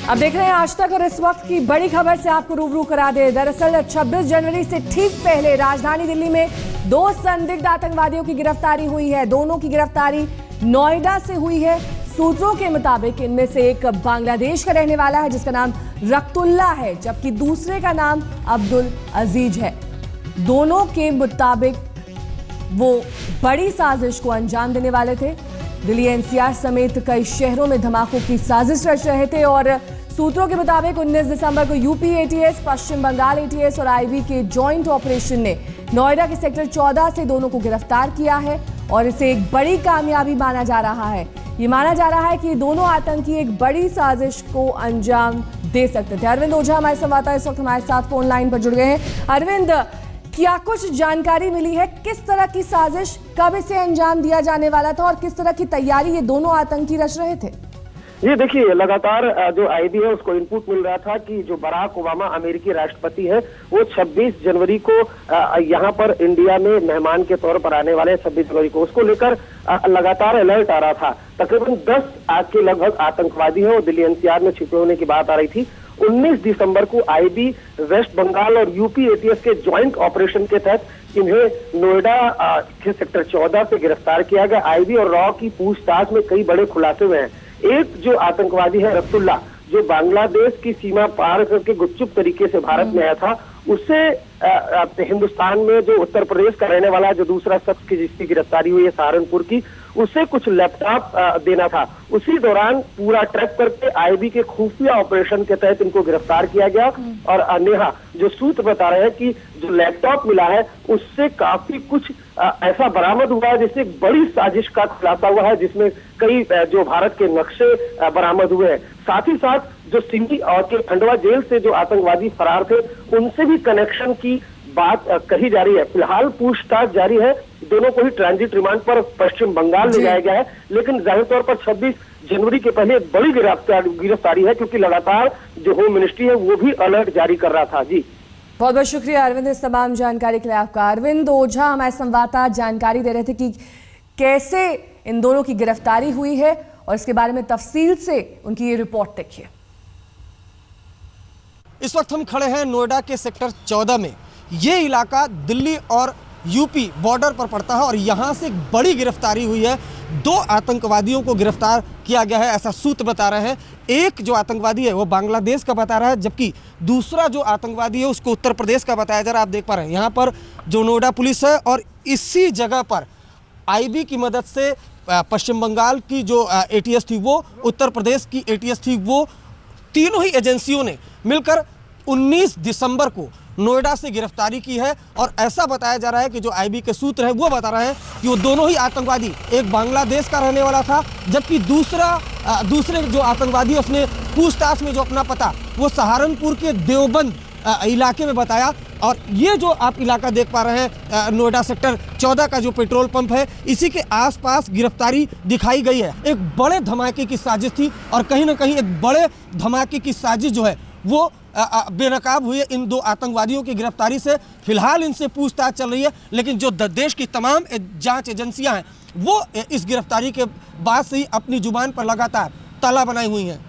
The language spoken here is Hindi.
अब देख रहे हैं आज तक और इस वक्त की बड़ी खबर से आपको रूबरू करा दे। दरअसल 26 जनवरी से ठीक पहले राजधानी दिल्ली में 2 संदिग्ध आतंकवादियों की गिरफ्तारी हुई है। दोनों की गिरफ्तारी नोएडा से हुई है। सूत्रों के मुताबिक इनमें से एक बांग्लादेश का रहने वाला है जिसका नाम रख्तुल्ला है, जबकि दूसरे का नाम अब्दुल अजीज है। दोनों के मुताबिक वो बड़ी साजिश को अंजाम देने वाले थे। दिल्ली एनसीआर समेत कई शहरों में धमाकों की साजिश रच रहे थे और सूत्रों के मुताबिक 19 दिसंबर को यूपी एटीएस, पश्चिम बंगाल एटीएस और आईबी के जॉइंट ऑपरेशन ने नोएडा के सेक्टर 14 से दोनों को गिरफ्तार किया है और इसे एक बड़ी कामयाबी माना जा रहा है। ये माना जा रहा है कि दोनों आतंकी एक बड़ी साजिश को अंजाम दे सकते थे। अरविंद ओझा हमारे संवाददाता इस वक्त हमारे साथ फोन लाइन पर जुड़ गए हैं। अरविंद, क्या कुछ जानकारी मिली है? किस तरह की साजिश, कब इसे अंजाम दिया जाने वाला था और किस तरह की तैयारी ये दोनों आतंकी रच रहे थे? ये देखिए, लगातार जो आईबी है उसको इनपुट मिल रहा था कि जो बराक ओबामा अमेरिकी राष्ट्रपति है वो 26 जनवरी को यहाँ पर इंडिया में मेहमान के तौर पर आने वाले 26 जनवरी को, उसको लेकर लगातार अलर्ट आ रहा था। तकरीबन 10 के लगभग आतंकवादी है और दिल्ली एनसीआर में छिपे होने की बात आ रही थी। 19 दिसंबर को आईबी, वेस्ट बंगाल और यूपी एटीएस के ज्वाइंट ऑपरेशन के तहत इन्हें नोएडा के सेक्टर 14 से गिरफ्तार किया गया। आईबी और रॉ की पूछताछ में कई बड़े खुलासे हुए हैं। एक जो आतंकवादी है रख्तुल्ला, जो बांग्लादेश की सीमा पार करके गुपचुप तरीके से भारत में आया था, उससे हिंदुस्तान में जो उत्तर प्रदेश का रहने वाला है, जो दूसरा शख्स की जिसकी गिरफ्तारी हुई है सहारनपुर की, उससे कुछ लैपटॉप देना था। उसी दौरान पूरा ट्रैक करके आईबी के खुफिया ऑपरेशन के तहत इनको गिरफ्तार किया गया। और नेहा, जो सूत्र बता रहे हैं कि जो लैपटॉप मिला है उससे काफी कुछ ऐसा बरामद हुआ है जिससे एक बड़ी साजिश का खुलासा हुआ है, जिसमें कई जो भारत के नक्शे बरामद हुए हैं। साथ ही साथ जो सिंधी और के खंडवा जेल से जो आतंकवादी फरार थे उनसे भी कनेक्शन की बात कही जा रही है। फिलहाल पूछताछ जारी है। दोनों को ही ट्रांजिट रिमांड पर पश्चिम बंगाल ले जाया गया है, लेकिन जाहिर तौर पर 26 जनवरी के पहले बड़ी गिरफ्तारी है, क्योंकि लगातार जो होम मिनिस्ट्री है वो भी अलर्ट जारी कर रहा था। जी, बहुत बहुत शुक्रिया अरविंद इस तमाम जानकारी के लिए आपका। अरविंद ओझा हमारे संवाददाता जानकारी दे रहे थे कि कैसे इन दोनों की गिरफ्तारी हुई है और इसके बारे में तफसील से उनकी ये रिपोर्ट देखिए। इस वक्त हम खड़े हैं नोएडा के सेक्टर 14 में। ये इलाका दिल्ली और यूपी बॉर्डर पर पड़ता है और यहाँ से एक बड़ी गिरफ्तारी हुई है। 2 आतंकवादियों को गिरफ्तार किया गया है, ऐसा सूत्र बता रहे हैं। एक जो आतंकवादी है वो बांग्लादेश का बता रहा है, जबकि दूसरा जो आतंकवादी है उसको उत्तर प्रदेश का बताया जा रहा है। आप देख पा रहे हैं यहाँ पर जो नोएडा पुलिस है और इसी जगह पर आईबी की मदद से पश्चिम बंगाल की जो एटीएस थी वो, उत्तर प्रदेश की एटीएस थी वो, तीनों ही एजेंसियों ने मिलकर 19 दिसंबर को नोएडा से गिरफ्तारी की है। और ऐसा बताया जा रहा है कि जो आईबी के सूत्र है वो बता रहे हैं कि वो दोनों ही आतंकवादी, एक बांग्लादेश का रहने वाला था, जबकि दूसरे जो आतंकवादी उसने पूछताछ में जो अपना पता वो सहारनपुर के देवबंद इलाके में बताया। और ये जो आप इलाका देख पा रहे हैं नोएडा सेक्टर 14 का जो पेट्रोल पंप है, इसी के आसपास गिरफ्तारी दिखाई गई है। एक बड़े धमाके की साजिश थी और कहीं ना कहीं एक बड़े धमाके की साजिश जो है वो बेनकाब हुई है इन 2 आतंकवादियों की गिरफ्तारी से। फिलहाल इनसे पूछताछ चल रही है, लेकिन जो देश की तमाम जांच एजेंसियां हैं वो इस गिरफ्तारी के बाद से ही अपनी जुबान पर लगातार ताला बनाई हुई हैं।